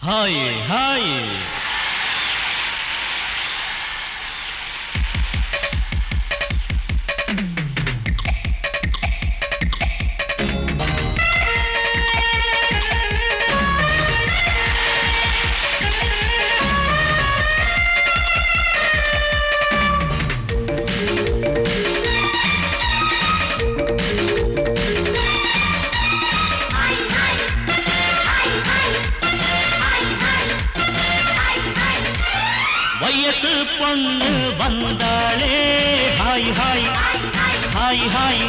हाय हाय வயசு பொண்ணு வந்தாளே ஹாய் ஹாய் ஹாய் ஹாய்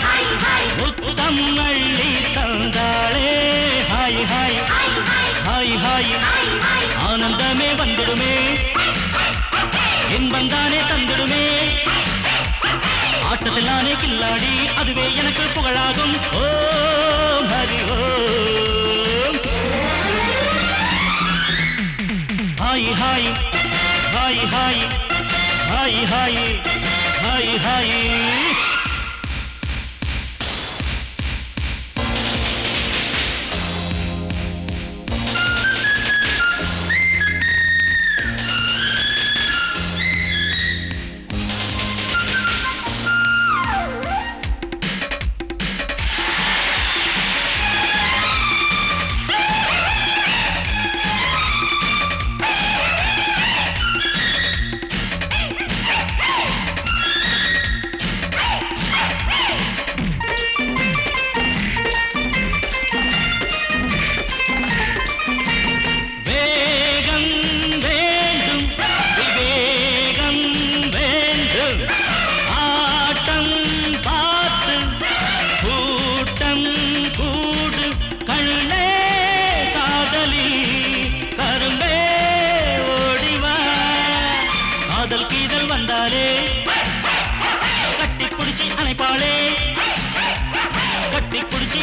முத்தம் அள்ளி தந்தாளே ஹாய் ஹாய் ஹாய் ஹாய் ஆனந்தமே வந்துடுமே இன்பம் தானே தந்துடுமே ஆட்டத்தில் நானே கில்லாடி அதுவே எனக்கு புகழாகும் Om Hari Om hi hi hi hi hi hi hi hi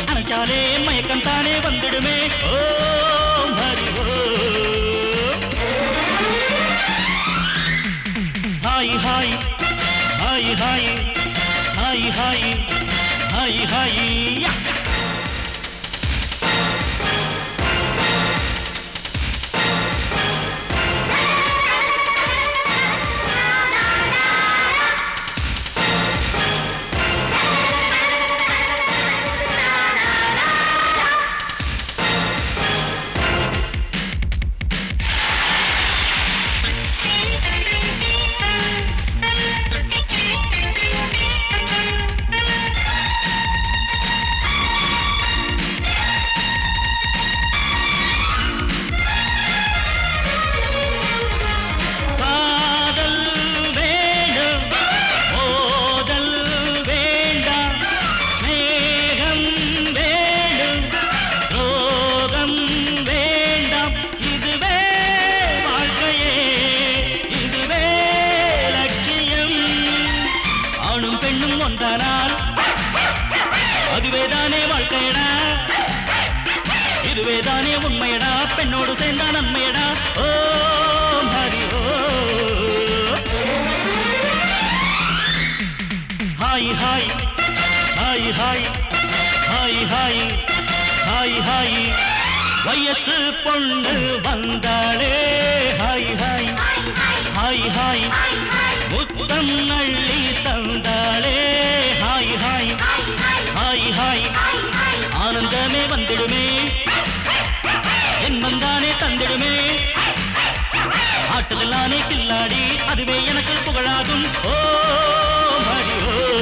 அணைச்சாலே மயக்கம் தானே வந்துடுமே Om Hari Om hi hi hi hi hi hi hi hi அதுவேதானே வாழ்க்கையடா இதுவேதானே உண்மையடா பெண்ணோடு சேர்ந்தா நன்மையடா Om Hari Om hi hi hi hi hi hi hi hi வயசு பொண்ணு வந்தாளே ஹாய் ஹாய் ஹாய் ஹாய் முத்தம் அள்ளி தந்தாளே ஹாய் ஹாய் ஹாய் ஹாய் ஆனந்தமே வந்துடுமே இன்பம் தானே தந்திடுமே ஆட்டத்தில் நானே கில்லாடி அதுவே எனக்கு புகழாகும் ஓம் ஹரி ஓம்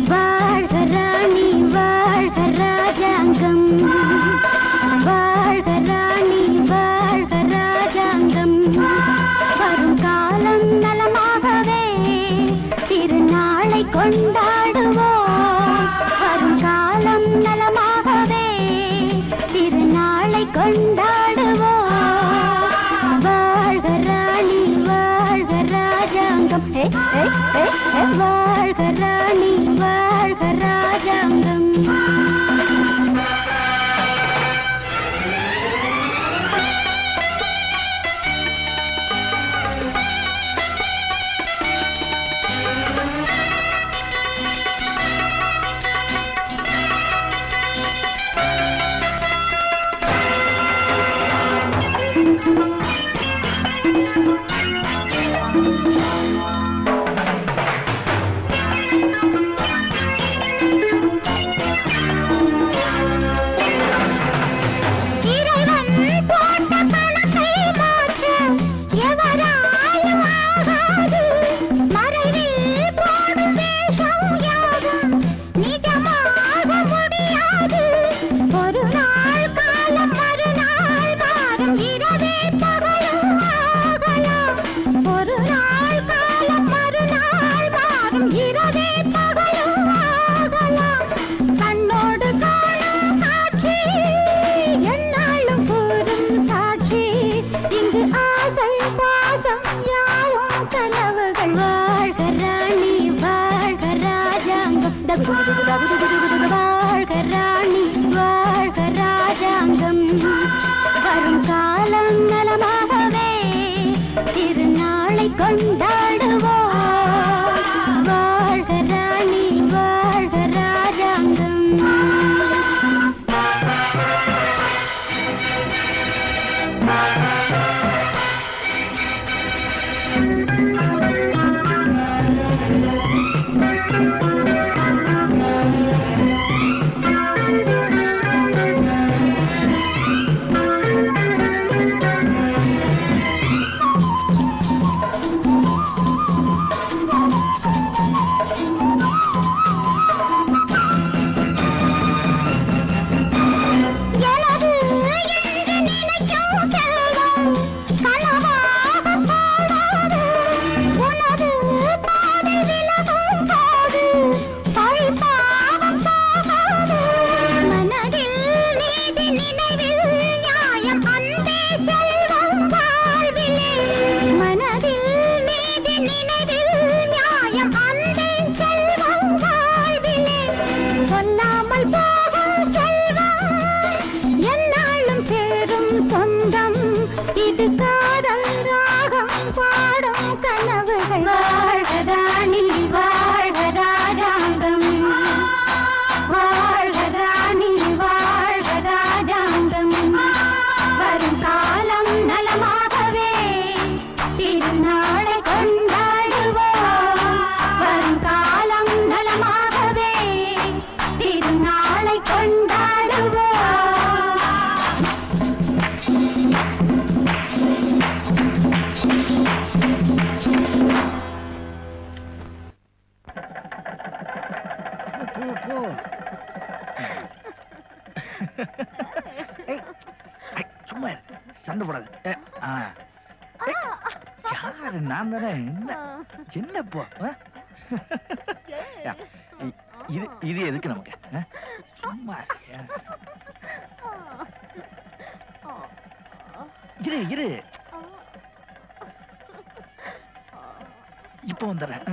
வாழ்க ராணி வாழ்க ராஜாங்கம் வாழ்க ராணி வாழ்க ராஜாங்கம் வரும் காலம் நலமாகவே திருநாளை கொண்டாடுவோம் வரும் காலம் நலமாகவே திருநாளை கொண்டாடுவோம் வாழ்க ராணி வாழ்க ராஜாங்கம் வாழ்க ராணி வாழ்க ராஜாங்கம் வாழ்க ராணி வாழ்க ராஜாங்கம் வரும் காலம் நலமாகவே திருநாளை கொண்டாடுவோம் வாழ்க ராணி வாழ்க ராஜாங்கம் வாழ்க ராணி வாழ்க ராஜாங்கம் வாழ்க ராணி வாழ்க ராஜாங்கம் வரும் காலம் நலமாகவே திருநாளை கொண்டாடுவோம் வரும் காலம் நலமாகவே திருநாளை கொண்டாடுவோம் சும்மா சண்டை போடாது. யாரு நான் தானே. சின்னப்போ இது இது எதுக்கு நமக்கு? சும்மா இரு இரு, இப்ப வந்துடுறேன்.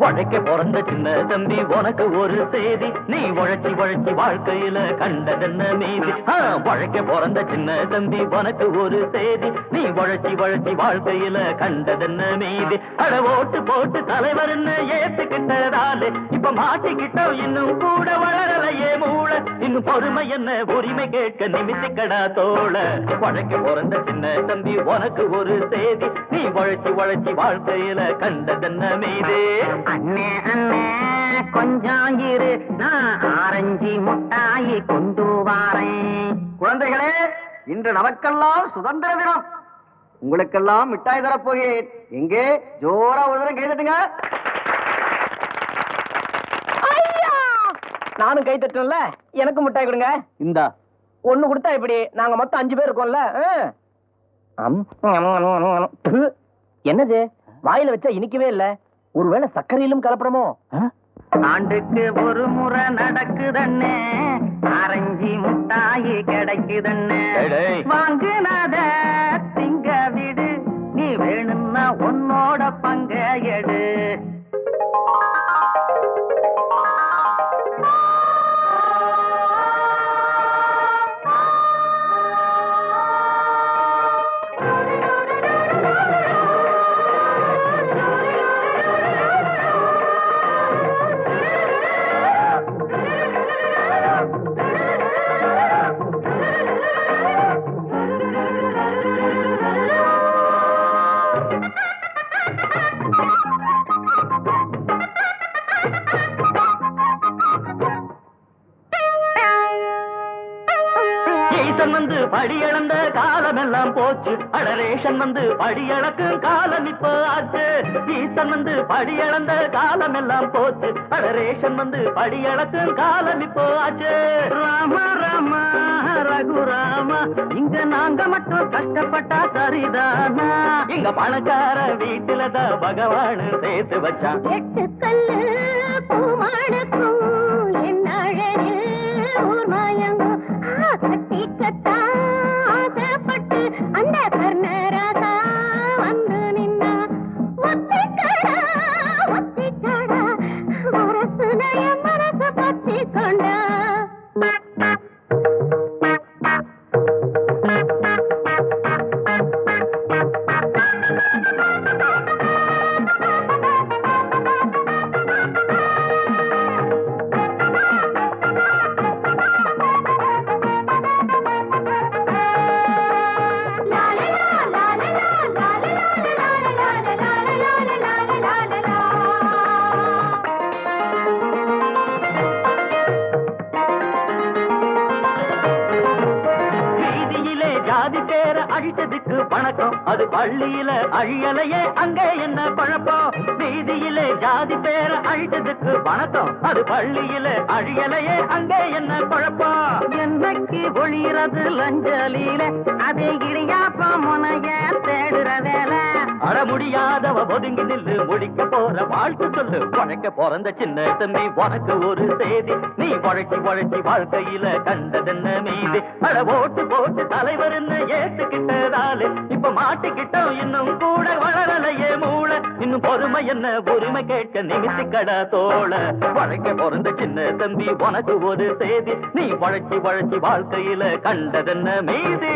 உழைக்க பிறந்த சின்ன தம்பி உனக்கு ஒரு செய்தி, நீ உழைச்சி உழைச்சி வாழ்க்கையில கண்டதென்ன மீதி. உழைக்க பிறந்த சின்ன தம்பி உனக்கு ஒரு செய்தி, நீ உழைச்சி உழைச்சி வாழ்க்கையில கண்டதென்ன மீதி. அட ஓட்டு போட்டு தலைவர்னு ஏத்துக்கிட்டதாலே இப்ப மாட்டிக்கிட்டோம், இன்னும் கூட வளரலையே மூளை. இன்னும் பொறுமை என்ன உரிமை கேட்க நிமித்திக்கடா தோழ. உழைக்க பிறந்த சின்ன தம்பி உனக்கு ஒரு செய்தி, நீ உழைச்சி உழைச்சி வாழ்க்கையில கண்டதென்ன மீதி. அண்ணே அண்ணே கொஞ்சம் இரு, நான் ஆரஞ்சு முட்டாயி கொண்டு வாரேன். குழந்தைகளே, இன்று நமக்கெல்லாம் சுதந்திர தினம். உங்களுக்கெல்லாம் மிட்டாய் தரப்போகிறேன். எங்கே ஜோரா ஒரு தரம் கை தட்டுங்க. நானும் கை தட்டல, எனக்கு முட்டாய் கொடுங்க. இந்தா ஒண்ணு கொடுத்தா இப்படி நாங்க மொத்தம் 5 பேர் இருக்கோம்ல. என்னது வாயில வச்சா இனிக்கவே இல்ல, ஒருவேளை சர்க்கரையிலும் கலப்படமோ? ஆண்டுக்கு ஒரு முறை நடக்குதண்ணே, ஆரஞ்சு முட்டாயி கிடைக்குதண்ணே. வாங்குனத திங்க விடு, நீ வேணும்னா உன்னோட பங்க எடு. ஈசன் வந்து படியளந்த காலம் எல்லாம் போச்சு, அடரேஷன் வந்து படியளக்கும் காலம் இப்போ ஆச்சு. ஈசன் வந்து படியளந்த காலம் எல்லாம் போச்சு, அடரேஷன் வந்து படியளக்கும் காலம் இப்போ ஆச்சு. ராம ராம ரகுராமா, இங்க நாங்க மட்டும் கஷ்டப்பட்டா சரிதானா? இங்க பணக்கார வீட்டுலதான் பகவான் சேர்த்து வச்சான். 8 கல்லு பூமானுக்கும் என் அழகு ஊர் மயங்கும். கட்டிக்கத்தா ஆசைப்பட்டு அந்த கர்ணராசா வந்து நின்னா. ஒத்திக்கடா ஒத்திக்கடா, அரசுடைய மனச பத்தி கொண்டா. அழிச்சதுக்கு வணக்கம், அது பள்ளியில அழியலையே அங்கே என்ன குழப்பம். வீதியிலே ஜாதி பேர அழிச்சதுக்கு வணக்கம், அது பள்ளியில அழியலையே அங்கே என்ன குழப்பம். என்னைக்கு ஒளிறது லஞ்சலியில, அதே இடியாப்ப முனைய தேடுற வேலை. அட முடியாதவ ஒதுங்கி நில்லு, முடிக்க போற வாழ்த்து சொல்லு. உழைக்க பிறந்த சின்ன தம்பி உனக்கு ஒரு செய்தி, நீ உழைச்சி உழைச்சி வாழ்க்கையில கண்டதென்ன மீதி. அட ஓட்டு போட்டு தலைவர்னு ஏத்துக்கிட்டதாலே இப்ப மாட்டிக்கிட்டோம், இன்னும் கூட வளரலையே மூளை. இன்னும் பொறுமை என்ன உரிமை கேட்க நிமித்திக்கடா தோழ. உழைக்க பிறந்த சின்ன தம்பி உனக்கு ஒரு செய்தி, நீ உழைச்சி உழைச்சி வாழ்க்கையில கண்டதென்ன மீதி.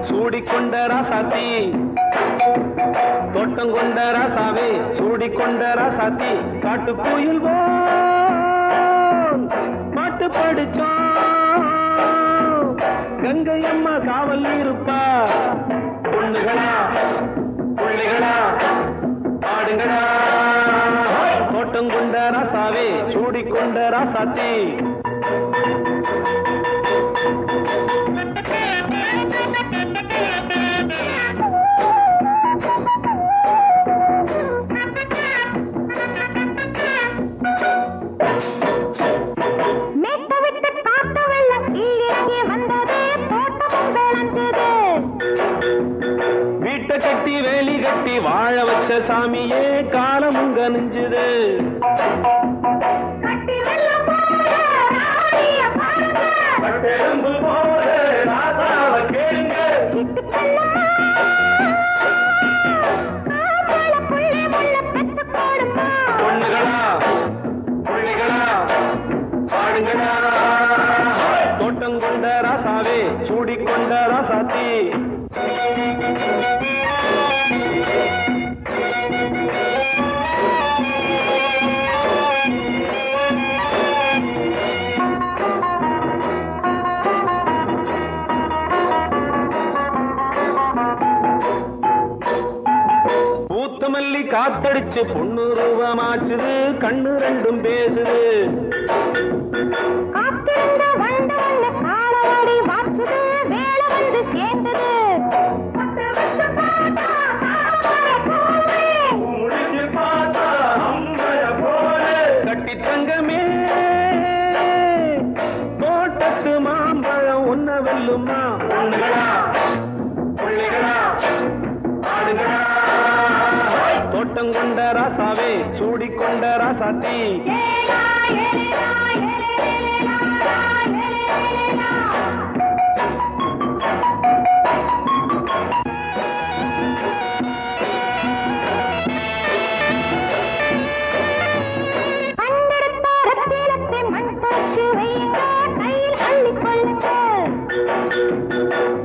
சூடிக்கொண்ட ராசாத்தி தோட்டம் கொண்ட ராசாவே சூடிக்கொண்ட ராசாத்தி காட்டு கோயில் பாட்டு படிச்சோம் கங்கை அம்மா காவல் இருப்பா பொண்ணுகளா பிள்ளைகளா ஆடுங்களா தோட்டம் கொண்ட ராசாவே சூடிக்கொண்ட ராசாத்தி கட்டி வேலி கட்டி வாழ வச்ச சாமியே காலமும் கனிஞ்சுது பொண்ணுகளா பிள்ளைகளா பாடுங்களா தோட்டம் கொண்ட ராசாவே சூடிக்கொண்ட ராசாத்தி மல்லி காத்தடிச்சு பொண்ணு ரூபமாச்சுது கண்ணு ரெண்டும் பேசுது கட்டி தங்கமே தோட்டத்து மாம்பழம் ஒன்ன வெல்லுமா பொண்ணுகளா பிள்ளைகளா ஆடுகளா தோட்டம் கொண்ட ராசாவே சூடிக்கொண்ட ராசாத்தி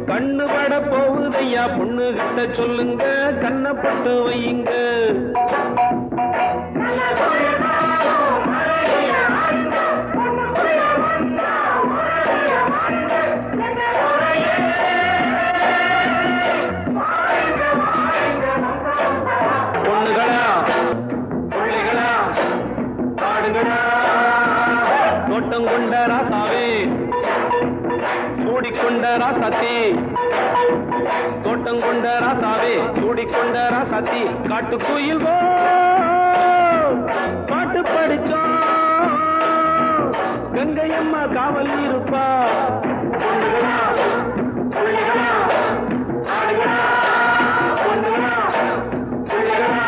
கண்ணு பட போகுதையா பொண்ணு கிட்ட சொல்லுங்க கண்ணப்பட்டு வையுங்க பொண்ணுகளா பிள்ளைகளா பாடுங்களா தோட்டம் கொண்ட ராசாவே சூடிக்கொண்ட ராசாத்தி தோட்டம் கொண்ட ராசாவே சூடிக்கொண்ட ராசாத்தி காட்டு கோயில் பாட்டு படிச்சோம் கங்கை அம்மா காவல் இருப்பா பொண்ணுகளா பிள்ளைகளா ஆடுகளா பொண்ணுகளா பிள்ளைகளா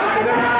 ஆடுகளா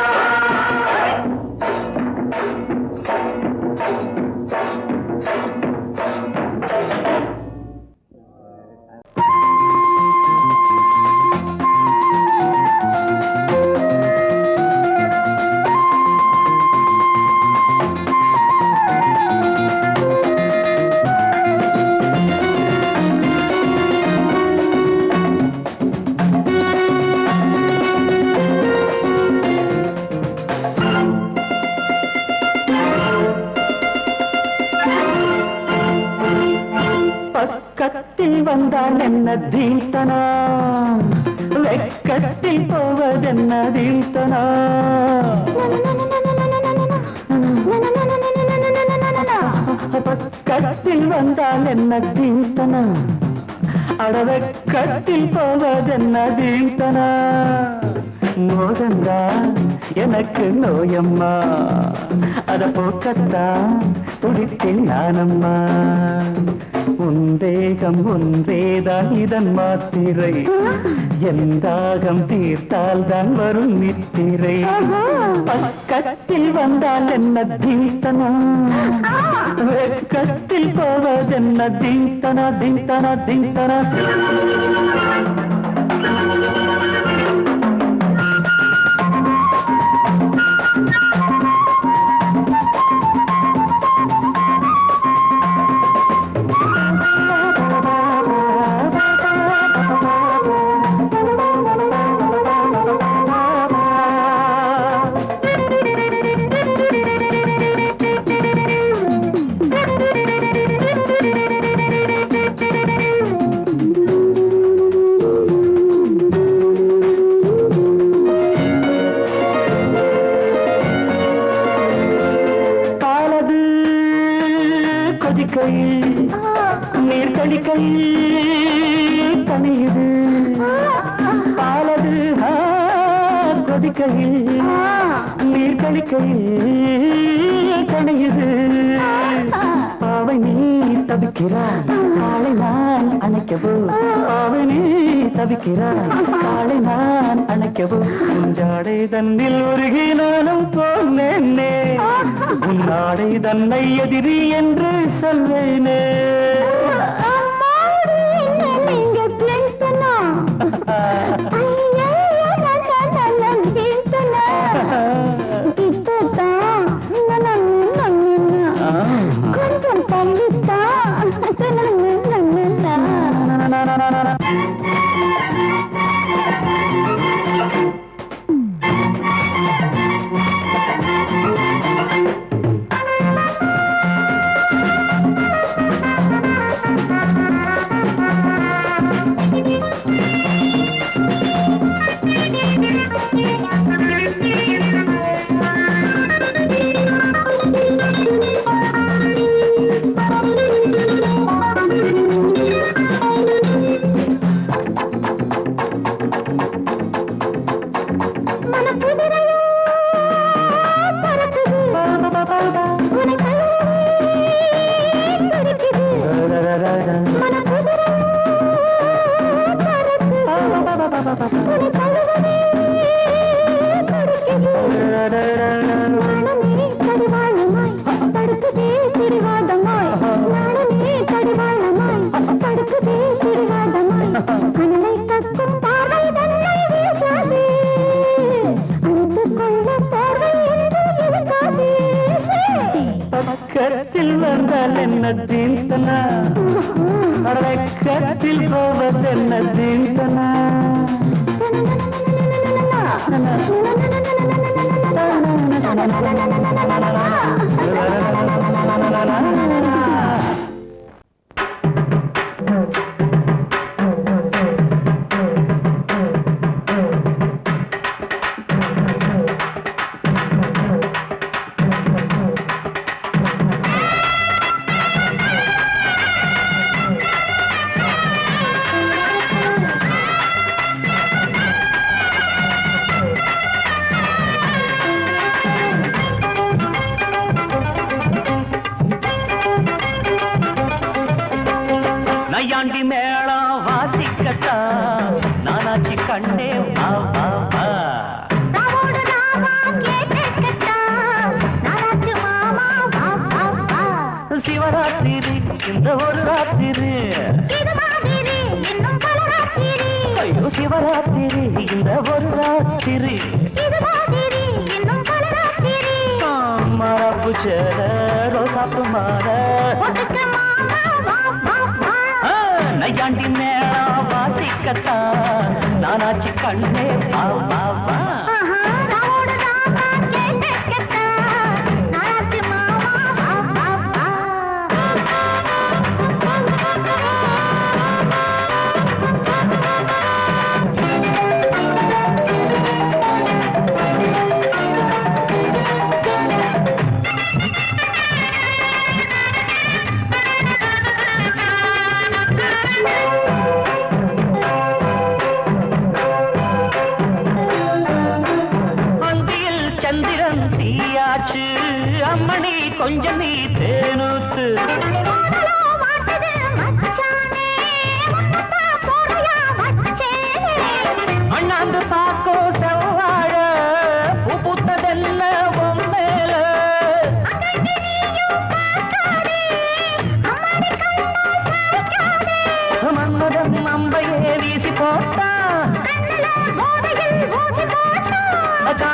பக்கத்தில் வந்தால் என்ன தீர்த்தனா வெக்கத்தில் போவதென்ன தீர்த்தனா பக்கத்தில் வந்தால் என்ன தீர்த்தனா அடவெக்கத்தில் போவதென்ன தீர்த்தனா மோகந்தா எனக்கு நோயம்மா அத போக்கத்தான் துடித்தேன் நானம்மா உந்தேகம் ஒன்றேதான் இதன் மாத்திரை எந்தாகம் தீர்த்தால் தான் வரும் நித்திரை பக்கத்தில் வந்தால் என்ன தீர்த்தனா வெக்கத்தில் போவதென்ன தீர்த்தனா தீர்த்தனா தீர்த்தனா கொதிக்கையில் நீர் கழிக்கையில் தனியுது பாலது கொதிக்கையில் நீர் கழிக்கையில் தனியுது பாவை நீ தவிக்கிறாய் காலை நான் அணைக்கவோ பாவை நீ தவிக்கிறாய் காலை நான் அணைக்கவோ உஞ்சாடை தன்னில் உருகி நானும் போனேனே உன்னாடை தன்னை எதிரி என்று சொல்வேனே கரத்தில் வந்தால் என்ன தீர்த்தனா கரத்தில் போவதென்ன தீர்த்தனா நையாண்டி மேளம் வாசிக்கத்தா நானாச்சி கண்ணே வா வா வா சிவராத்திரி இந்த ஒரு ராத்திரி ஐயோ சிவராத்திரி இந்த ஒரு ராத்திரி மரப்பு சேர ரோசாப்பு மாற நையாண்டி மேளம் வாசிக்கத்தா நானாச்சி கண்ணே வா வா வா சந்திரன் தீயாச்சு அம்மணி கொஞ்சம் நீ தேனூத்து அண்ணாந்து பாக்கோ செவ்வாழ பூத்ததென்ன மேல மன்மதன் அம்பையே வீசி போட்டா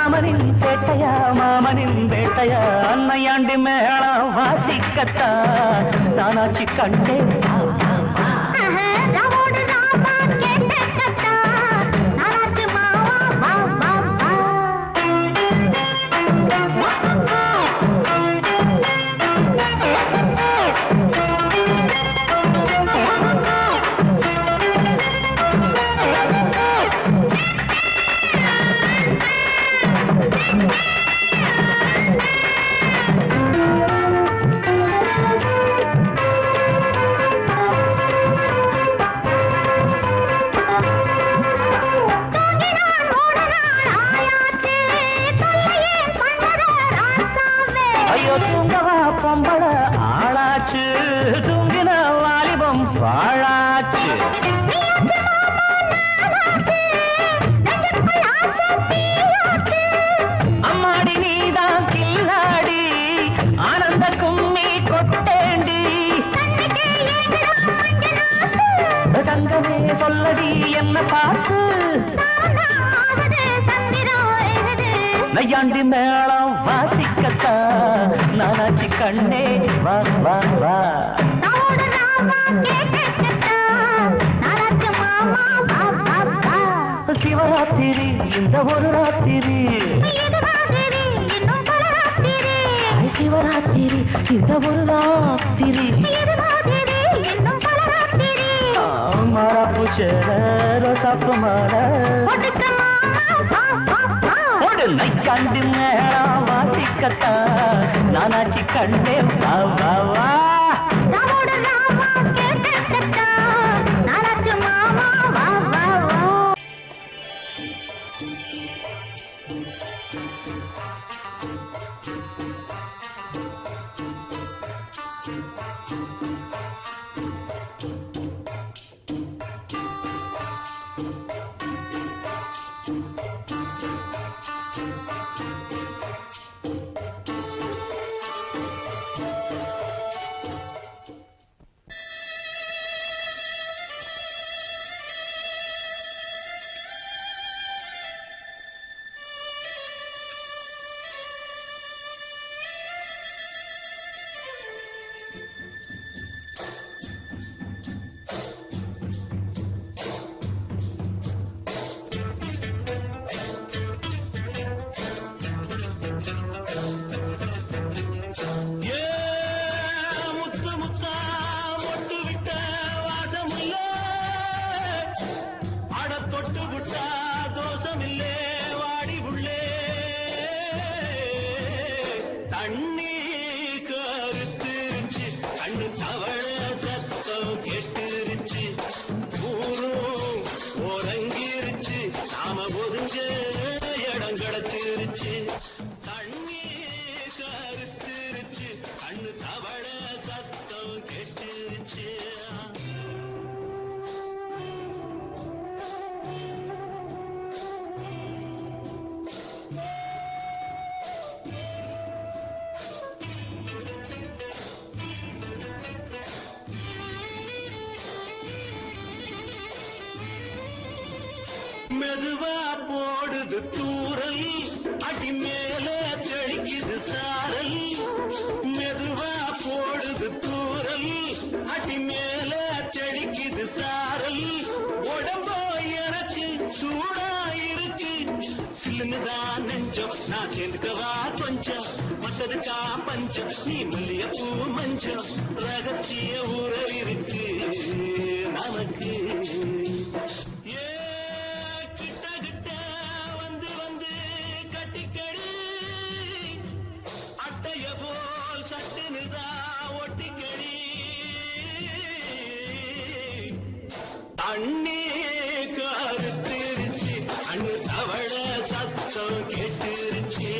காமனின் சேட்டையா மாமனின் வேட்டையா அன்னையாண்டி மேளம் வாசிக்கத்தா நானாச்சி கண்டே தூங்கவா பொம்பள ஆளாச்சு தூங்கின வாலிபம் பாழாச்சு அம்மாடி நீதான் கில்லாடி ஆனந்த கும்மி கொட்டேண்டி தங்கமே சொல்லடி என்ன பார்த்து நையாண்டி மேளம் வாசிக்கத்தா நானாச்சி கண்ணே வா வா வா சிவராத்திரி இந்த ஒரு ராத்திரி சிவராத்திரி இந்த ஒரு ராத்திரி மாறாப்பு சேர ரோசாப்பு மாற நைக்காண்டி மேளம் வாசிக்கத்தா நானாச்சி கண்ணே வா வா வா மெதுவா போடுது தூரல் அடி மேல தெளிக்குது சாரல் மெதுவா போடுது தூரல் அடி மேல தெளிக்குது சாரல் உடம்போ எனக்கு சூடா இருக்கு சில்லுன்னுதான் நெஞ்சம் நான் சேர்ந்துக்கவா கொஞ்சம் மத்ததுக்கா பஞ்சம் நீ மல்லிய பூ மஞ்சம் ரகசிய உறவிருக்கு நமக்கு அண்ணே கருத்திருச்சு அண்ணு தவள சத்தம் கேட்டுருச்சு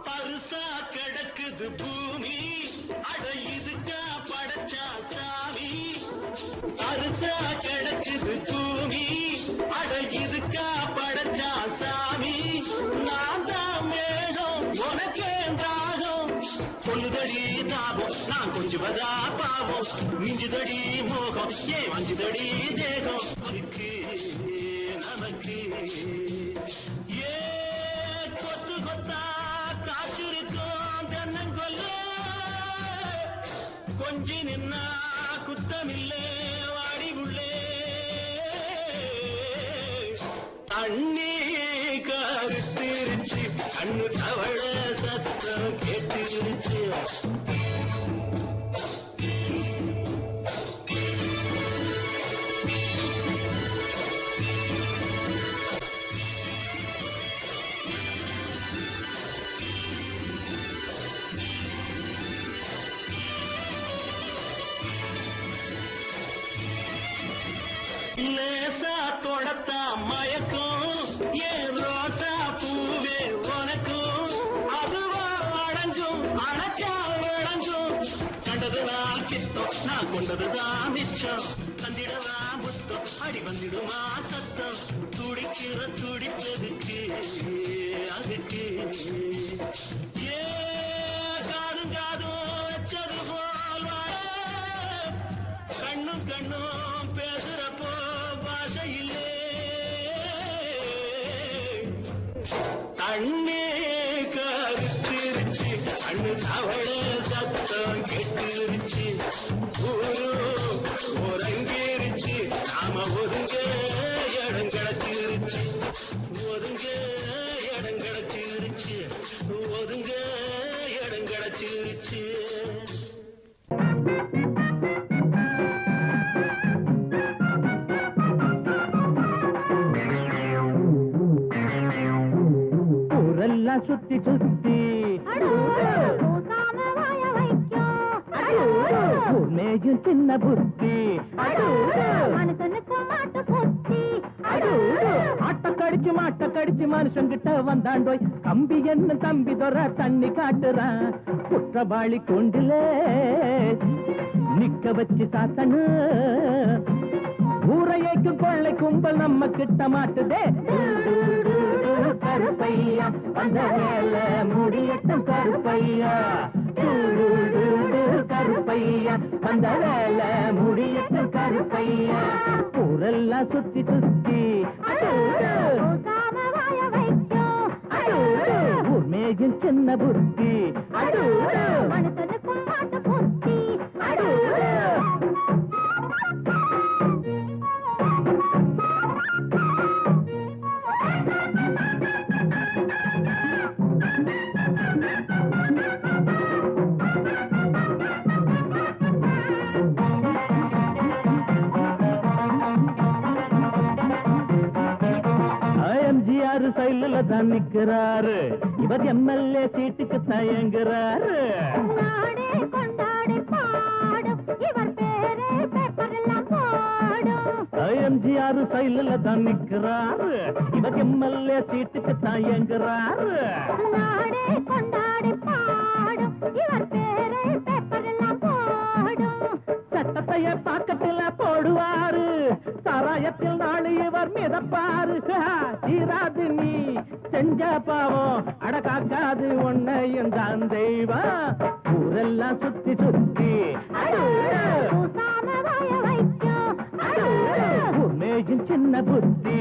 பருசா கிடக்குது பூமி அட இதுக்கா படைச்சா சாமி பருசா கிடக்குது பூமி அட இதுக்கா படைச்சா சாமி நான் தான் மேகம் உனக்கே தாகம் சொல்லுதடி தாபம் நான் கொஞ்சுவதா பாவம் மிஞ்சுதடி மோகம் ஏன் வஞ்சுதடி தேகம் நமக்கு ஏ கொத்து கொத்தா காய்ச்சிருக்கோம் தென்னங்கொல்ல கொஞ்சி நின்னா குத்தமில்லே வாடி உள்ளே அண்ணே கருத்திருச்சு அண்ணு தவள சத்தம் கேட்டுருச்சு லேசா தொடத்தா மயக்கும் ஏன் ரோசா பூவே உனக்கும் அதுவா அடைஞ்சும் அடைச்சா விளைஞ்சும் கண்டதுதான் கித்தம் நான் கொண்டதுதான் மிச்சம் தந்திடவா முத்தம் அடி வந்துடுமா சத்தம் துடிக்கிற துடிப்பதுக்கு அதுக்கு ஏ காதும் காதும் வச்சது போல் வாழ கண்ணும் கண்ணும் பேசுறப்போ பாஷை இல்லே தண்ணே கருத்திருச்சு கண்ணு தவள சத்தம் கெட்டுருச்சு ஊரு ஒருங்கிருச்சு நாம ஒதுங்க இடம் கிடைச்சிருச்சு ஒதுங்க இடம் கிடைச்சிருச்சு ஒதுங்க இடம் கிடைச்சிருச்சு ஊரெல்லாம் சுத்தி சுத்தி மேயும் சின்ன புத்தி மாட்ட கடிச்சு மனுஷங்கிட்ட வந்தாண்டோய் கம்பி என்ன தம்பி தொற தண்ணி காட்டுறான் குற்றவாளி கொண்டிலே நிக்க வச்சு சாத்தனு ஊரையைக்கும் கொள்ளை கும்பல் நம்ம கிட்ட மாட்டுதே கருப்பையா அந்த மேல முடியட்டும் கருப்பையா கருப்பையா அந்த வேலை முடியட்டும் கருப்பையா ஊரெல்லாம் சுத்தி சுத்தி ஊர் மேயும் சின்ன புத்தி சைடுல தான் நிக்கிறாரு இவர் எம்எல்ஏ சீட்டுக்கு தயங்குறாரு எம்ஜிஆர் சைடுல தான் நிக்கிறாரு இவர் எம்எல்ஏ சீட்டுக்கு தயங்குறாரு சட்டத்தைய பாக்கத்துல போடுவாரு சாராயத்தில் நாளை இவர் மிதப்பாரு தீராது நீ செஞ்ச பாவம் அடக்காக்காது உன்னையும் தான் தெய்வம் ஊரெல்லாம் சுத்தி சுத்தி மேயும் சின்ன புத்தி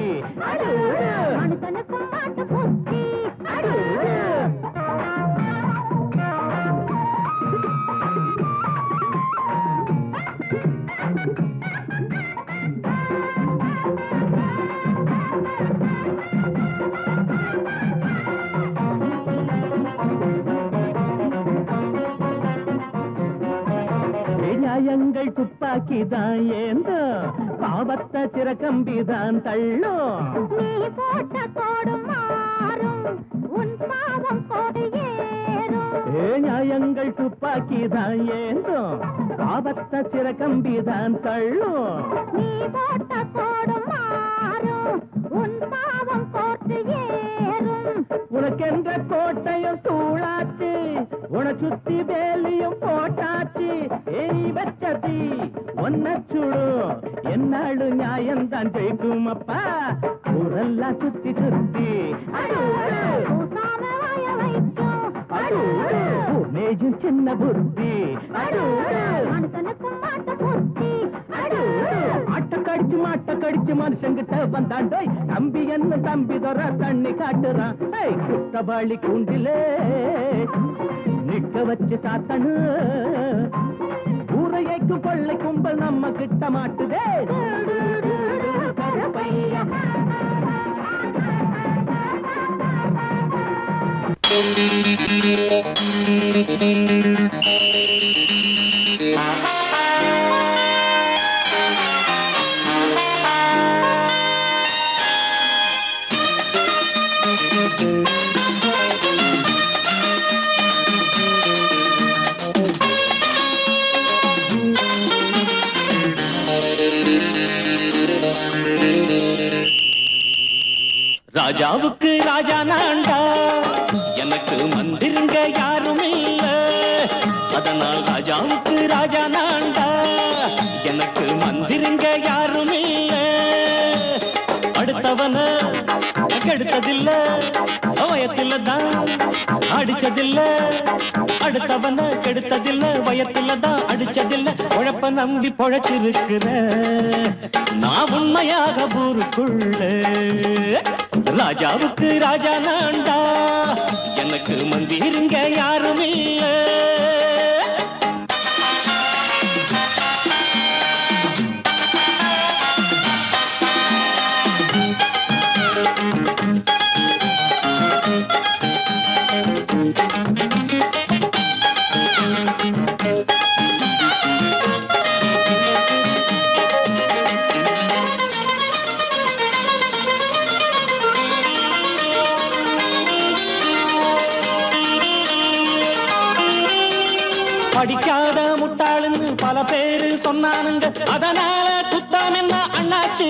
நியாயங்கள் துப்பாக்கிதான் ஏந்தோ பாவத்த சிறக்கம்பிதான் தள்ளும் நீ போட்ட கோடு மாறும் உன் பாவம் கோடு ஏறும் நியாயங்கள் துப்பாக்கிதான் ஏந்தோ பாவத்த சிறக்கம்பிதான் தள்ளும் நீ போட்ட கோடு மாறும் உன் பாவம் கோட்டு ஏறும் உனக்கென்ற கோட்டையும் தூளாச்சு உன சுத்தி வேலியும் போட்டாச்சு ஏய் வச்சதி ஒன்ன சுடும் என்னாடு நியாயம்தான் ஜெயிக்கும் அப்பா ஊரெல்லாம் சுத்தி சுத்தி மேயும் சின்ன புத்தி மாட்ட கடிச்சு மனுஷங்கிட்ட வந்தாண்டோய் தம்பி என்ன தம்பி தொற தண்ணி காட்டுறான் குத்தவாளி கூண்டிலே நிக்க வச்சு சாத்தனு ஊரையைக்கு கொள்ளை கும்பல் நம்ம கிட்ட மாட்டுதே கருப்பையா ராஜாவுக்கு ராஜா நான்டா, எனக்கு மந்திருங்க யாரும் இல்ல. அதனால் ராஜாவுக்கு ராஜா நான்டா, எனக்கு மந்திருங்க யாரும் இல்ல. அடுத்தவன கெடுத்ததில்ல, வயத்தில தான் அடிச்சதில்ல. அடுத்தவன கெடுத்ததில்ல, வயத்தில தான் அடிச்சதில்ல. உழப்ப நம்பி பொழைச்சிருக்கிற நான் உண்மையாக ஊருக்குள்ள. ராஜாவுக்கு ராஜா நான்டா, எனக்கு மந்திருங்க யாரும் இல்ல. படிக்காத முட்டாளுன்னு பல பேரு சொன்னானுங்க, அதனால குத்தம் என்ன அண்ணாச்சு.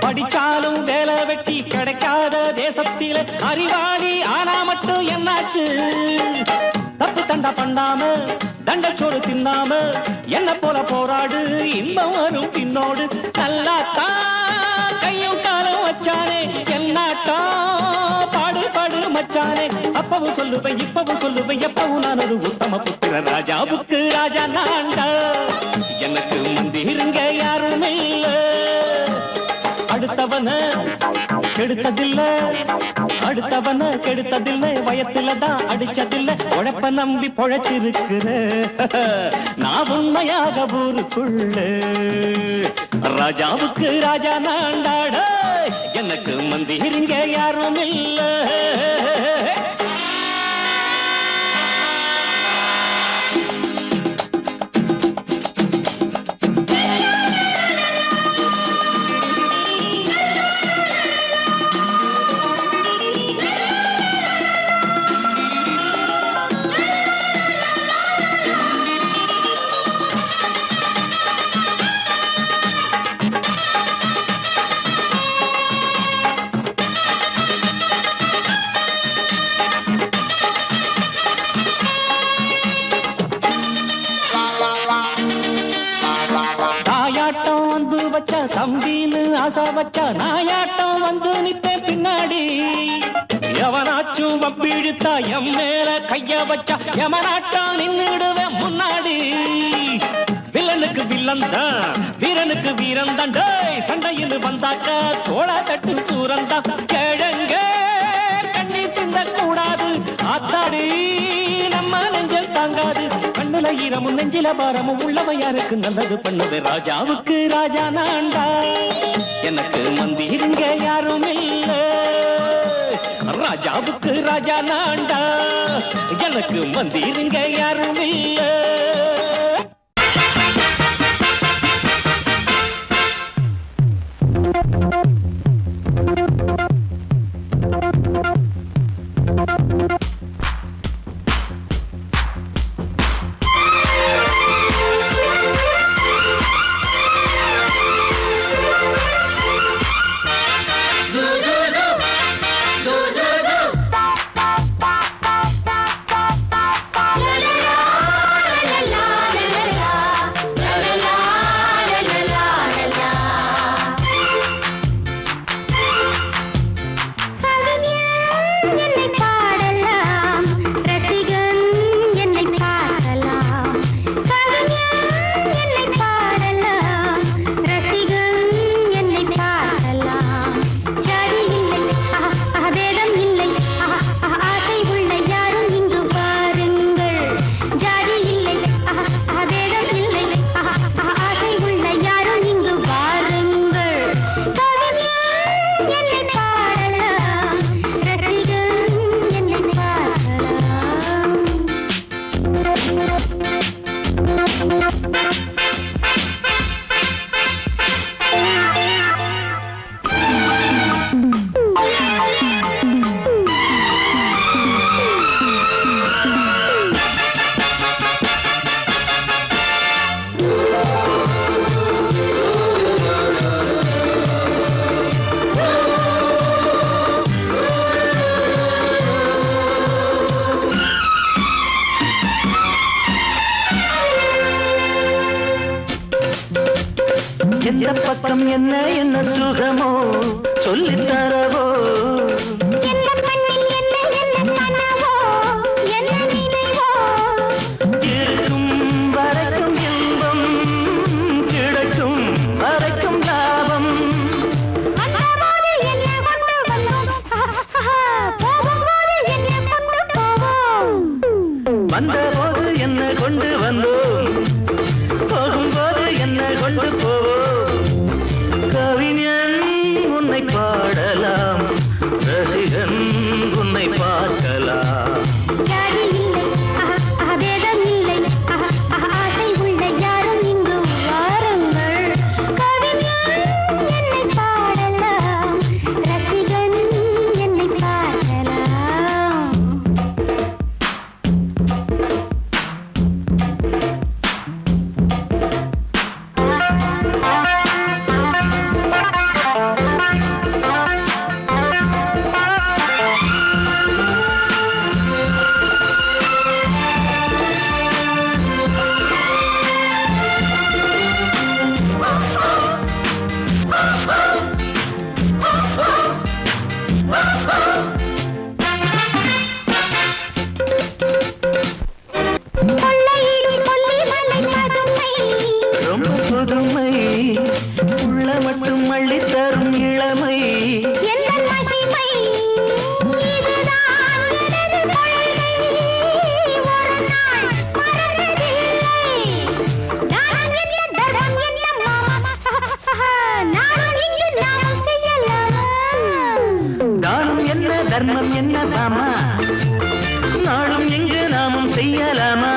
படிச்சாலும் வேலை வெட்டி கிடைக்காத தேசத்தில அறிவாளி ஆனா மட்டும் என்னாச்சு. தப்பு தண்டா பண்ணாம தண்டச்சோறு தின்னாம என்ன போல போராடு, இன்பம் வரும் பின்னோடு. நல்லாத்தான் கையும் காலம் வச்சானே, என்னாட்டா பாடு பாடு மச்சானே. அப்பவும் சொல்லுவேன் இப்பவும் சொல்லுவேன், எப்பவும் நான் ஒரு உத்தம புத்திர. ராஜாவுக்கு ராஜா நான்டா, எனக்கு மந்திருங்க யாரும் இல்ல. அடுத்தவன கெடுத்ததில்ல, அடுத்தவன கெடுத்ததில்லை, வயத்தில தான் அடிச்சதில்ல. உழைப்ப நம்பி பொழைச்சிருக்கிற நான் உண்மையாக ஊருக்குள்ள. ராஜாவுக்கு ராஜா நான்டாட, எனக்கு மந்திருங்க யாரும் இல்ல. தம்பின்னு ஆசா வச்சா நாயாட்டம் வந்து நிப்பேன் பின்னாடி. எவனாச்சும் வப்பிழுத்தா எம் மேல கைய வச்சா எவனாட்டம் நின்னுடுவேன் முன்னாடி. வில்லனுக்கு வில்லன் தான், வீரனுக்கு வீரன் தான். சண்டையில் வந்தாக்கா தோளா தட்டு சூரன் தான். கிழங்க கண்ணி தின்ன கூடாது, ஆத்தாடி நம்ம நெஞ்சல் தாங்காது. கண்ணுல ஈரமும் நெஞ்சில பாரமும் உள்ளவன் யாருக்கு நல்லது பண்ணது. ராஜாவுக்கு ராஜா நான்டா, எனக்கு மந்திருங்க யாரும் இல்ல. ராஜாவுக்கு ராஜா நான்டா, எனக்கு மந்திருங்க யாரும் இல்ல. எந்த பக்கம் என்ன என்ன சுகமோ சொல்லித் தரவோ என்ன பண்ணில் என்ன என்ன கனவோ என்ன நினைவோ இருக்கும் வரைக்கும் இன்பம் கிடைக்கும் வரைக்கும் லாபம் வந்தபோது என்ன கொண்டு வந்தோம் போகும்போது என்ன கொண்டு போவோம் வந்தபோது என்ன கொண்டு வந்தோம் போகும்போது என்ன கொண்டு போவோம் கவிஞன் உன்னை பாடலாம் ரசிகன் உன்னை பார்க்கலாம் ஜாதி இல்லை பேதம் இல்லை ஆசை உள்ள யாரும் இங்கு வாருங்கள் கவிஞன் என்னை பாடலாம் ரசிகன் என்னை பார்க்கலாம் கொள்ளையிடும் கொல்லிமலை பதுமை ரொம்ப புதுமை உள்ள மட்டும் அள்ளி தரும் இளமை எந்த மகிமை இதுதான் எனது கொள்கை ஒரு நாள் மறந்ததில்லை நான் என்ன தர்மம் என்ன மாமா நானும் இங்கு நாமும் செய்யலாமா தானம் என்ன தர்மம் என்ன தாமா நாளும் எங்கு நாமும் செய்யலாமா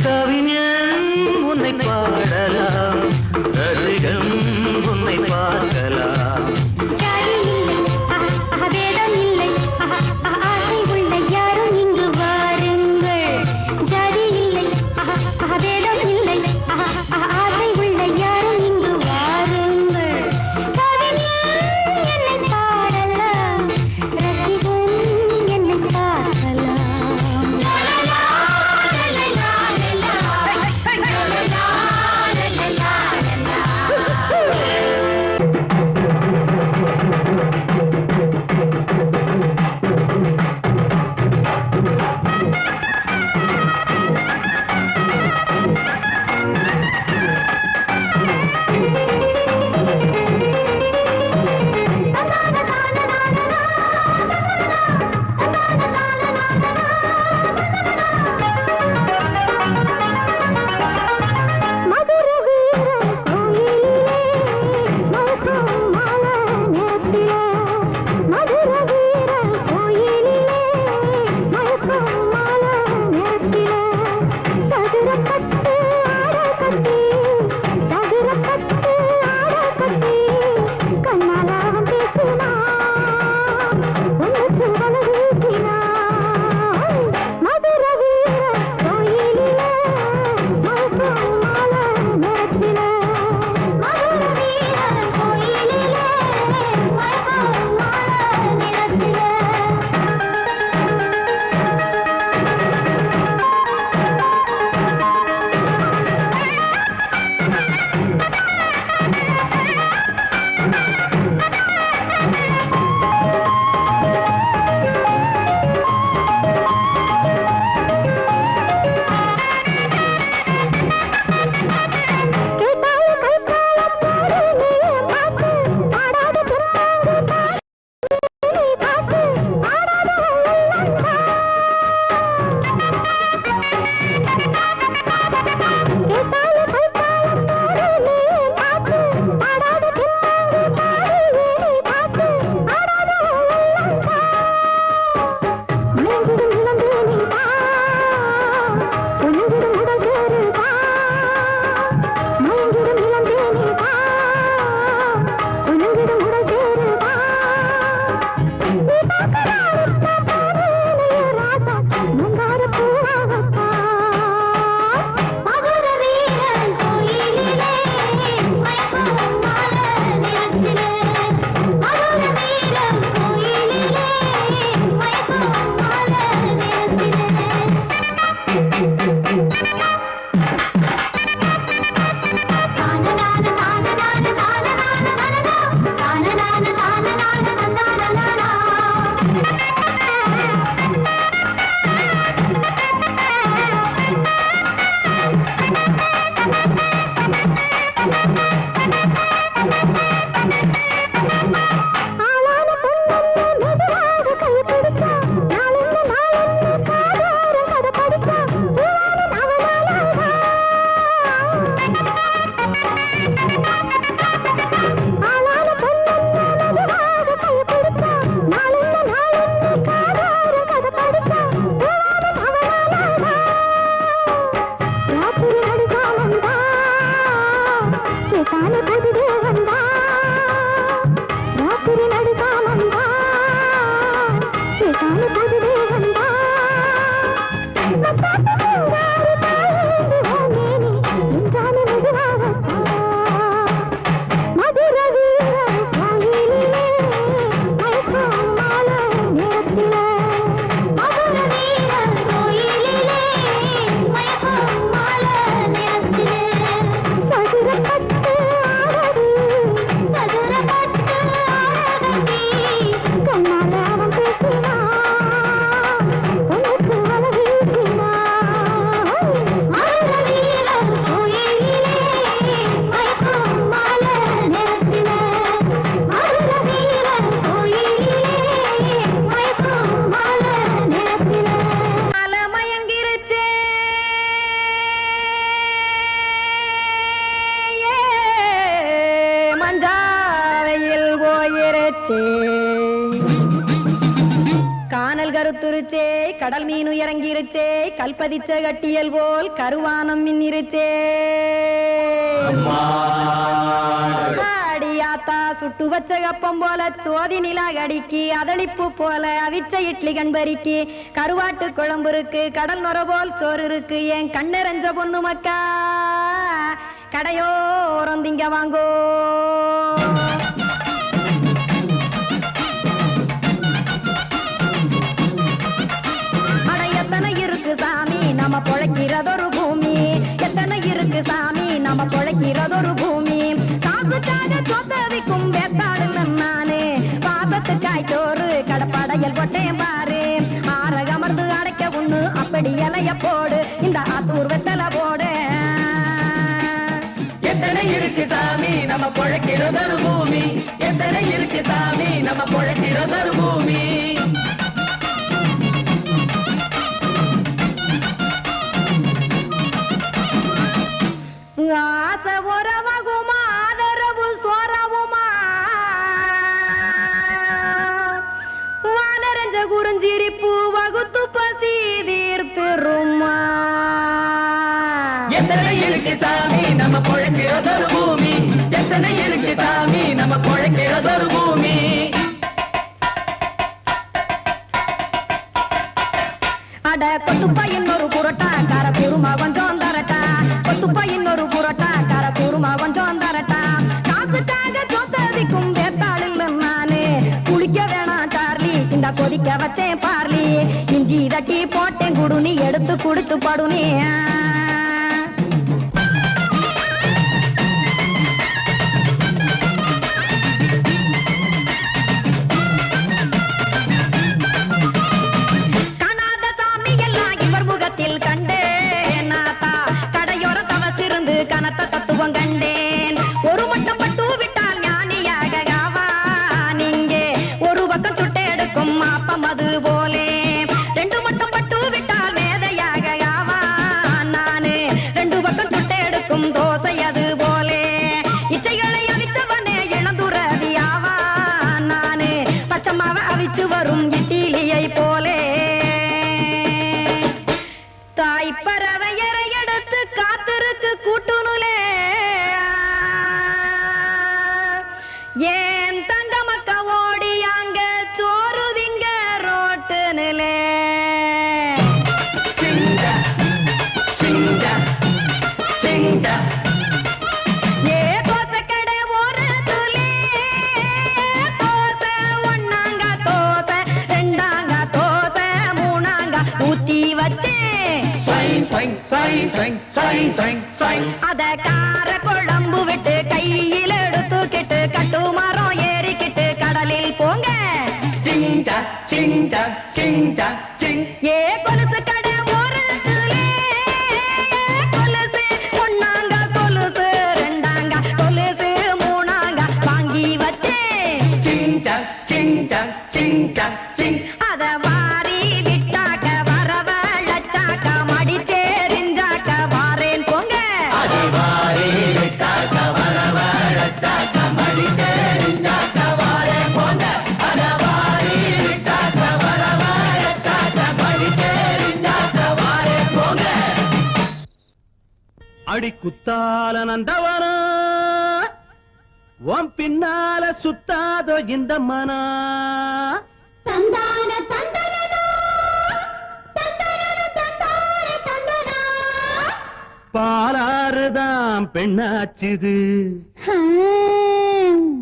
கவிஞன் உன்னை பாடலாம் ரசிகன் உன்னை பார்க்கலாம் ஜாதி இல்லை பேதம் இல்லை ஆசை உள்ள யாரும் இங்கு வாருங்கள் ஜாதி இல்லை பேதம் இல்லை ஆசை உள்ள யாரும் இங்கு வாருங்கள் கவிஞன் என்னை பாடலாம் ரசிகன் என்னை பார்க்கலாம் பேசான புதுவே வந்தா ராத்திரி நடுசாமந்தா பேசான புதுவே வந்தா கானல் கருத்துருச்சே கடல் மீன் இறங்கிருச்சே கல்பதிச்ச கட்டியல் போல் கருவானம் மின்னிருச்சே அடியாத்தா சுட்டு வச்ச கப்பம் போல சோதி நிலா கடிக்கு அதளிப்பு போல அவிச்ச இட்லி கண்பறிக்கு கருவாட்டு குழம்பு இருக்கு கடல் நுர போல் சோறு இருக்கு என் கண்ணெரஞ்ச பொண்ணு மக்கா கடையோரம் திங்க வாங்கோ எத்தனை இருக்கு சாமி நம்ம பொழைக்கிறதொரு பூமி எத்தனை இருக்கு சாமி நம்ம பொழைக்கிறதொரு பூமி காசுக்காக சொத்தவிக்கும் வேத்தாடு நானே பாசத்துக்காய் சோறு கடப்படையல் போட்டேன் பாரு ஆரகமர்ந்து அடைக்க ஒண்ணு அப்படி இலைய போடு இந்த ஆத்தூர் வெத்தலை போடு எத்தனை இருக்கு சாமி நம்ம பொழைக்கிறதொரு பூமி எத்தனை இருக்கு சாமி நம்ம பொழைக்கிறதொரு பூமி ஆசை உறவகுமா ஆதரவு சோரவுமா வானரஞ்ச குறிஞ்சிரிப்பு வகுத்து பசி தீர்த்துருமா எத்தனை இருக்கு சாமி நம்ம பொழைக்கிறதொரு பூமி எத்தனை இருக்கு சாமி நம்ம பொழைக்கிறதொரு பூமி அட கொத்துப்பா இன்னொரு புரோட்டா கார குருமா கொஞ்சம் தரட்டா கொத்துப்பா இன்னொரு புரோட்டா கார குருமா கொஞ்சம் தரட்டா காசுக்காக சொத்ததிக்கும் வேத்தாளில் நானு குளிக்க வேணாம் சார்லி இந்த கொதிக்க வச்சேன் பார்லி இஞ்சி தட்டி போட்டேன் குடுனி எடுத்து குடிச்சு படுனி தத்துவம் கண்டேன் ஒரு மட்டம் பட்டு விட்டால் ஞானியாக நீங்கே ஒரு பக்கம் சுட்டே எடுக்கும் மாப்பம் அது போலே ரெண்டு மட்டம் பட்டு விட்டால் மேதையாக நானு ரெண்டு பக்கம் சுட்டே எடுக்கும் தோசை அது போலே இச்சைகளை அவிச்சவனே இளந்துறவியாவா நானு பச்சமாவ அவிச்சு வரும் இட்டிலியை போலே தாய் பறவையரை எடுத்து காத்திருக்கு கூட்டுனுலே ஏன் தங்க மக்க ஓடி அங்க சோறுதிங்க ரோட்டு நிலே ஏ தோசை கடை ஒரு துளி தோசை ஒன்னாங்க தோசை ரெண்டாங்க தோசை மூணாங்க ஊத்தி வச்சே அத கார குழம்பு விட்டு கையில் எடுத்துக்கிட்டு கட்டு மரம் ஏறிக்கிட்டு கடலில் போங்க ஏ கொலுசு கடை ஒரு கொலுசு ஒன்னாங்க கொலுசு ரெண்டாங்க கொலுசு மூணாங்க வாங்கி வச்சே அத வாரி விட்டாக்க வரவழைச்சாக்க மடிச்சேரிஞ்சாக்க வாரேன் போங்க அடி குத்தால நந்தவனம் உன் பின்னால சுத்தாதோ இந்த மனா தந்தான தந்தனோ தந்தனோ தந்தான தந்தனா பாலாறுதான் பெண்ணாச்சுது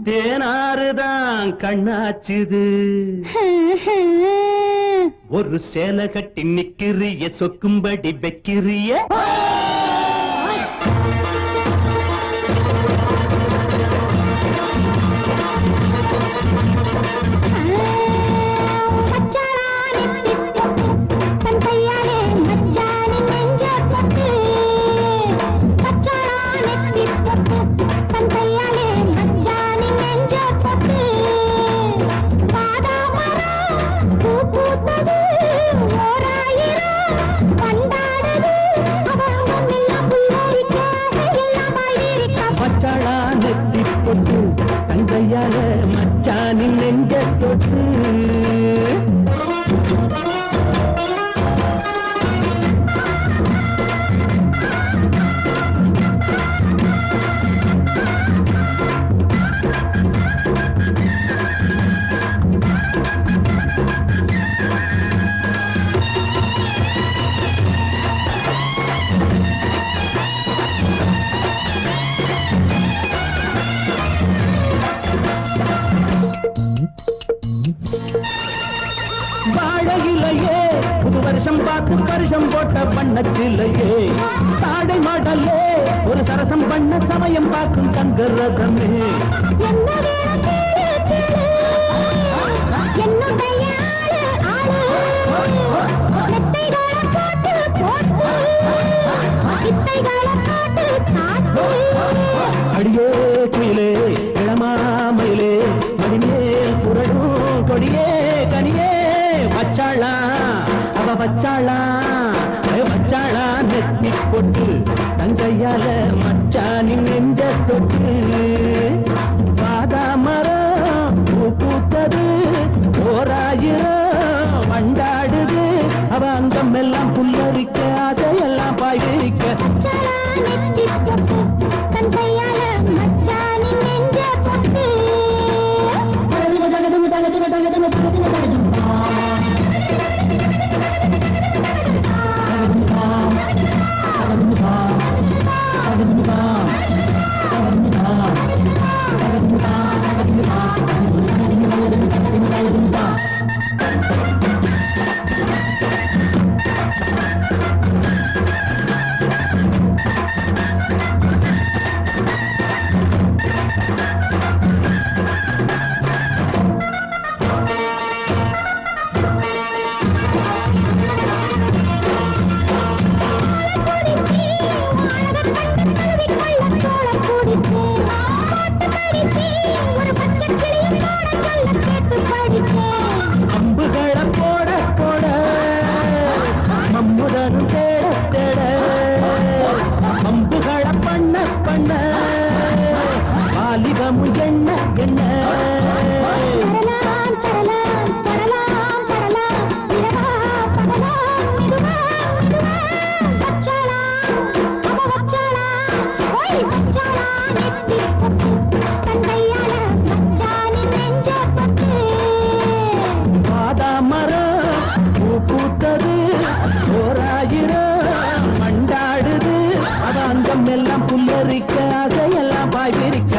தேனாறுதான் கண்ணாச்சுது ஒரு சேலை கட்டி நிக்கிறிய சொக்கும்படி வைக்கிறிய தங்கையால மச்சானின் நெஞ்ச தொட்டு வாழையிலையே புது வருஷம் பார்த்து வருஷம் போட்ட வண்ணச்சிலையே தாடை மாடலே ஒரு சரசம் பண்ண சமயம் பார்க்கும் சங்கரதமே அடியே குயிலே இளமாமயிலே மடிமேல் புரடும் கொடியே கனியே வச்சாளா அவ வச்சாளா வச்சாளா நெத்தி போட்டு தங்கையால மச்சானின் நெஞ்ச தொட்டு பாதாமரம் பூ பூத்தது ஓராயிரம் வண்டாடுது அவ அங்கம் எல்லாம் புல்லரிக்க ஆசையெல்லாம் பாய்விரிக்க அம்புகளை போட போட மம்முதனும் தேட தேட அம்புகளை பண்ண பண்ண வாலிபமும் என்ன என்ன எல்லாம் புல்லரிக்க அதையெல்லாம் பாய்விரிக்க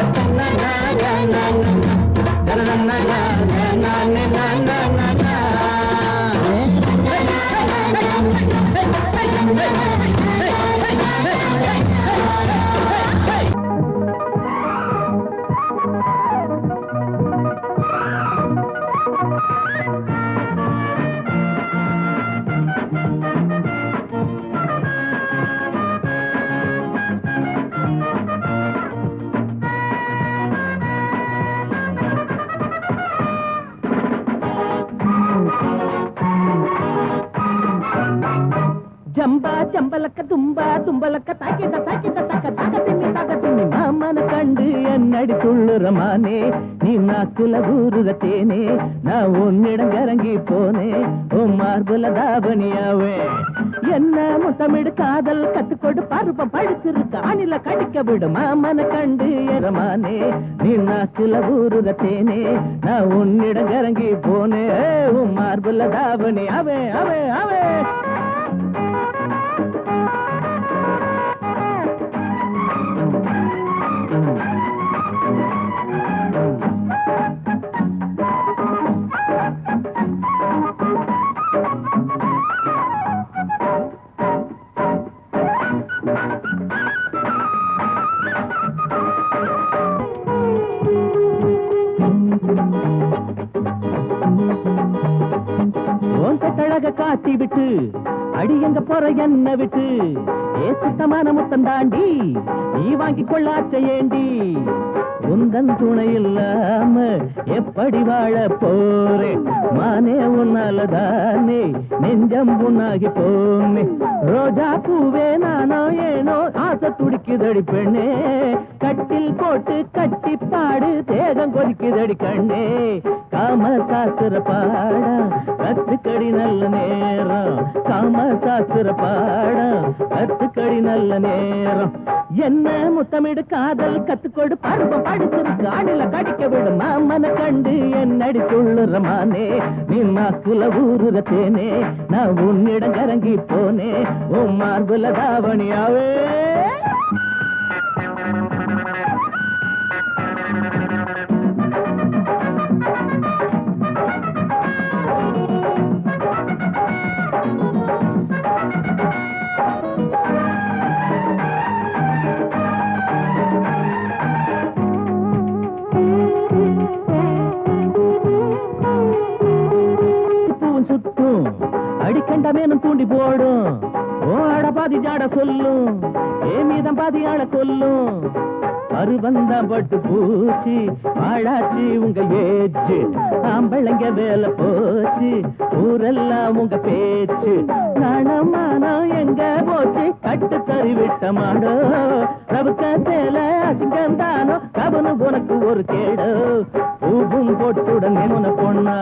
ஜம்பா ஜம்பலக்க தும்பா தும்பலக்க தாக்கிட்ட தாக்கிட்ட தக்க தாக்க திம்மி மாமன கண்டு என்னடி துள்ளுறமானே நீ நாக்குல ஊருக தேனே நான் உன்னிடம் கரங்கி போனே உன் மார்புல தாபனியாவே என்ன முத்தமிடு காதல் கத்துக்கொடு பருவம் படுத்திருக்கு அணில கடிக்க விடு மாமன கண்டு எரமானே நீ நாக்குல ஊருத தேனே நான் உன்னிடம் இறங்கி போனே உன் மார்புல தாவணி அவே அவே அவே காட்டி விட்டு அடி எங்க போற என்ன விட்டு ஏ சுத்தமான முத்தம் தாண்டி நீ வாங்கி கொள்ளாச்ச ஏண்டி உந்தன் துணை இல்லாம எப்படி வாழ போறேன் மானே உன்னாலதானே நெஞ்சம் புண்ணாகி போனே ரோஜா பூவே நானோ ஏனோ ஆசை துடிக்குதடி பெண்ணே கட்டில் போட்டு கட்டி பாடு தேகம் கொதிக்குதடி கண்ணே காம சாஸ்திர பாடா கத்துக்கடி நல்ல நேரம் காம சாஸ்திர பாடா கத்துக்கடி நல்ல நேரம் என்ன முத்தமிடு காதல் கத்துக்கொடு பருவம் படுத்திருக்கு அணில கடிக்க விடு மாமன கண்டு என்னடி துள்ளுறமானே நீ நாக்குல ஊருற தேனே நான் உன்னிடம் இறங்கி போனே உன் மார்புல தாவணியாவே அடிக்கண்டமேனும் தூண்டி போடும் ஓட பாதி ஜாட சொல்லும் ஏ மீதம் பாதி ஆள கொல்லும் பருவந்தான் பட்டு பூச்சி ஆளாச்சி உங்க ஏச்சு ஆம்பளைங்க வேலை போச்சு ஊரெல்லாம் உங்க பேச்சு நாணமானம் எங்க போச்சு கட்டு தறி விட்ட மாடோ ரவுக்க சேல அசிங்கம் தானோ கவனு உனக்கு ஒரு கேடோ பூவும் போட்டுடன் முன்ன பொண்ணா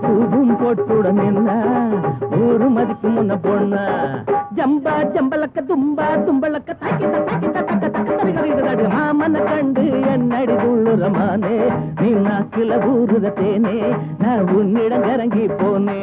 பூவும் போட்டுடன் என்ன ஊரு மதிக்கு முன்ன பொண்ணா ஜம்பா ஜம்பலக்க தும்பா தும்பலக்க தாக்கிட்ட தாக்கிட்ட தக்க தக்க தருகிறது மாமன கண்டு என்னடி துள்ளுறமானே நீ நாக்குல ஊருத தேனே நான் உன்னிடம் இறங்கி போனே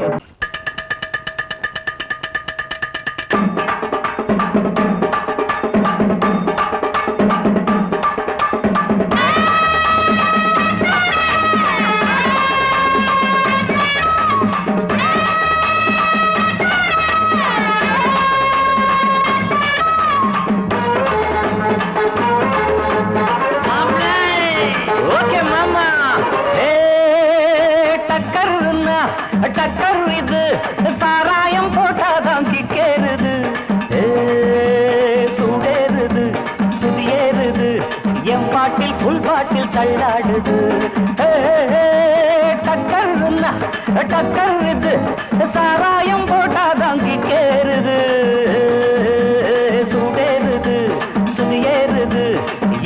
டக்கர் இது சாராயம் போட்டாதான் கிக்கேறுது சூடேறுது சுதியேறுது என் பாட்டில் புல் பாட்டில் தள்ளாடுது டக்கர் இது சாராயம் போட்டாதான் கிக்கேறுது சூடேறுது சுதியேறுது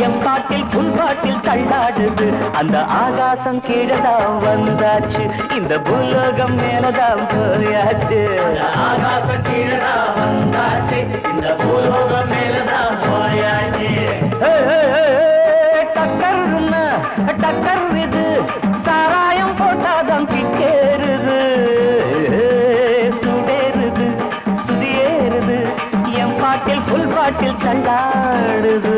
என் பாட்டில் புல் பாட்டில் தள்ளாடுது அந்த ஆகாசம் கீழதான் வந்தாச்சு இந்த பூலோகம் மேலதான் போயாச்சு ஆகாசம் கீழதான் வந்தாச்சு இந்த பூலோகம் மேலதான் போயாச்சு டக்கர் இது சாராயம் போட்டாதான் கிக்கேறுது சுடேறுது சுதியேறுது என் பாட்டில் புல் பாட்டில் தள்ளாடுது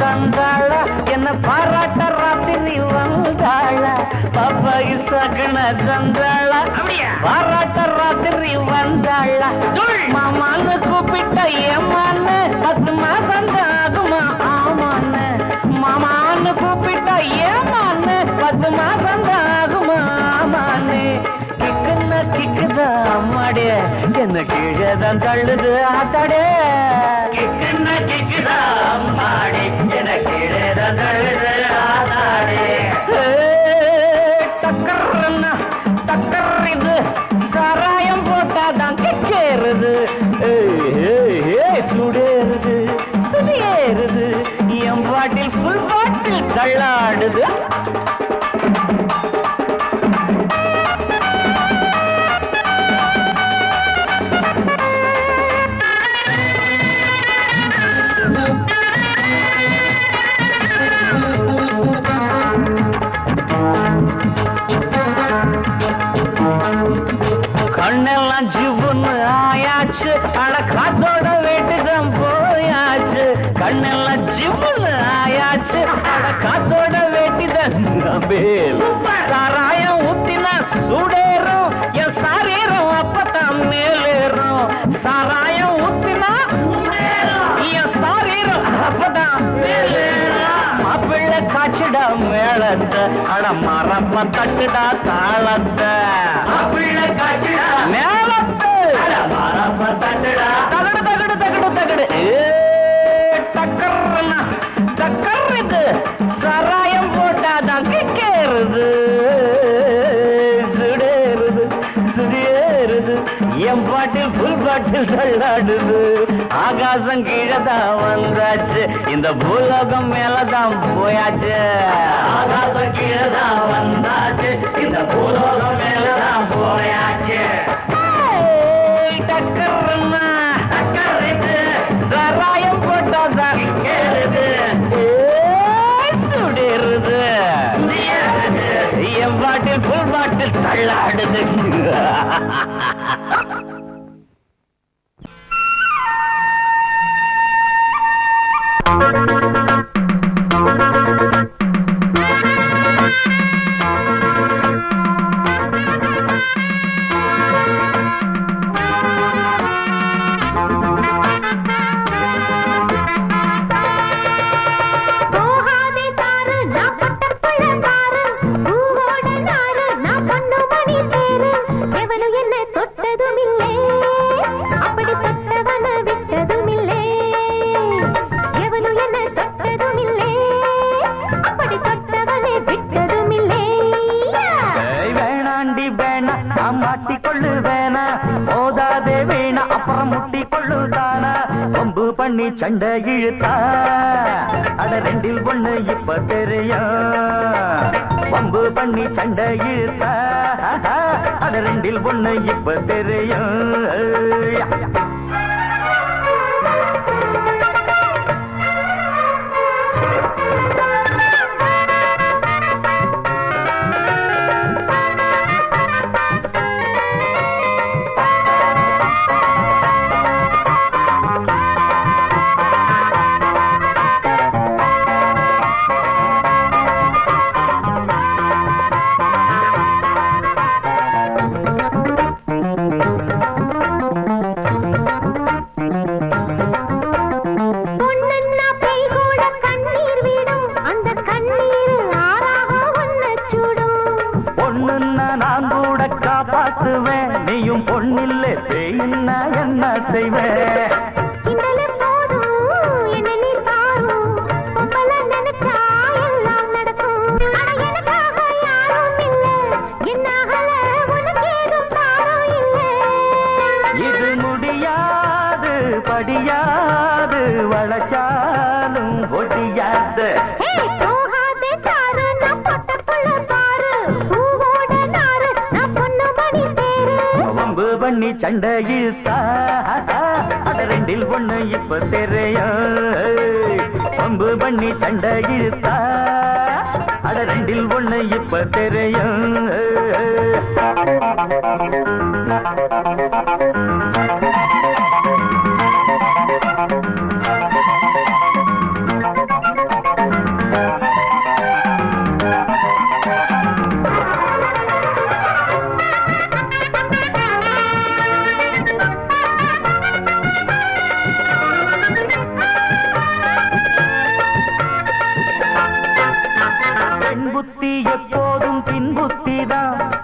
தந்தாள என்ன பாராட்ட ராத்திரி வந்தாள பாப்பாயி சகன தந்தாள பாராட்ட ராத்திரி வந்தாள மாமான்னு கூப்பிட்ட ஏமான்னு 10 மாசம் ஆகுமா ஆமான்னு மாமான்னு கூப்பிட்ட ஏமான்னு 10 மாசம் அம்மாடி என்ன கீழே தான் தள்ளுது ஆத்தாடே என்ன கேக்குதா அம்மாடி என்ன கீழே தான் தள்ளுது ஆத்தாடே டக்கர்னா டக்கர் இது சாராயம் போட்டாதான் கேருது சுடேறுது சுதியேறுது என் பாட்டில் ஃபுல் பாட்டில் தள்ளாடுது கண்ணெல்லாம் ஜிவுன்னு ஆயாச்சு அட காத்தோட வேட்டுதான் போயாச்சு கண்ணெல்லாம் ஜிவுன்னு ஆயாச்சு அட காத்தோட வேட்டிதான் சாராயம் ஊத்தினா சூடேறும் என் சாரீரம் அப்பதான் மேலேறும் சாராயம் ஊத்தினா என் சாரீரம் அப்பதான் மேலேறும் மாப்பிள்ளை காய்ச்சிடா மேளத்தை அட மரப்ப தட்டுடா தாளத்தை மாப்பிள்ளை காய்ச்சிடா மேளத்தை அட மரப்ப தட்டுடா தகடு தகடு தகடு தகடு டக்கர்னா டக்கர் இது சாராயம் போட்டாதான் கேருது சுடேறுது சுதியேறுது என் பாட்டில் ஃபுல் பாட்டில் தள்ளாடுது ஆகாசம் கீழதான் வந்தாச்சு இந்த பூலோகம் மேலதான் போயாச்சு ஆகாசம் கீழதான் வந்தாச்சு இந்த பூலோகம் மேலதான் போயாச்சு டக்கர்னா டக்கர் இது சாராயம் போட்டாதான் கேருது சுடேறுது என் பாட்டில் ஃபுல் பாட்டில் தள்ளாடுது சண்டை இழுத்தா அட ரெண்டில் ஒண்ணு இப்ப தெரியும் வம்பு பண்ணி சண்டை இழுத்தா அட ரெண்டில் ஒண்ணு இப்ப தெரியும் நீயும் பொண்ணில்ல பேயின்னா என்ன செய்வேன் இது முடியாது படியாது வளச்சாலும் ஒடியாது பண்ணி சண்டை இழுத்தா அட ரெண்டில் ஒண்ணு இப்ப தெரியும் வம்பு பண்ணி சண்டை இழுத்தா அட ரெண்டில் ஒண்ணு இப்ப தெரியும்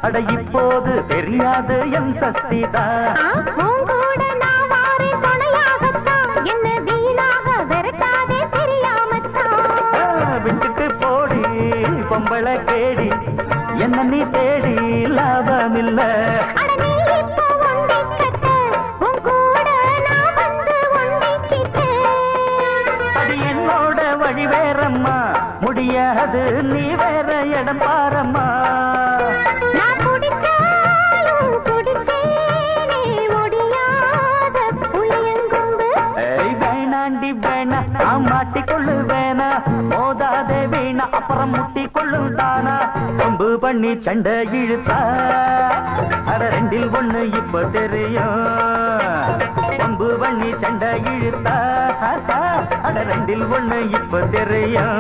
அட இப்போது தெரியாது என் என் சஷ்டிதான். கூட நான் வாரி துணையாகத்தான் என்ன வீணாக விரட்டாதே தெரியாமத்தான். விட்டுட்டு போடி பொம்பளை கேடி என்ன நீ தேடி லாபமில்ல. அட நீ இப்போ ஒண்டி கட்ட உன் கூட நான் வந்து ஒண்டிக்கிட்டு. அது என்னோட வழி வேறம்மா முடியாது நீ வேற இடம் பாரம்மா. நான் குடிச்சாலும் குடிச்சேனே முடியாத புளியங்கும்பு. வேணாண்டி வேணா நான் மாட்டிக்கொள்ளு வேணா மோதாதே வீணா அப்புறம் முட்டி கொள்ளும் தானா. கொம்பு பண்ணி சண்டை இழுத்தா அட ரெண்டில் ஒண்ணு இப்ப தெரியும். கொம்பு பண்ணி சண்டை இழுத்தா அட ரெண்டில் ஒண்ணு இப்ப தெரியும்.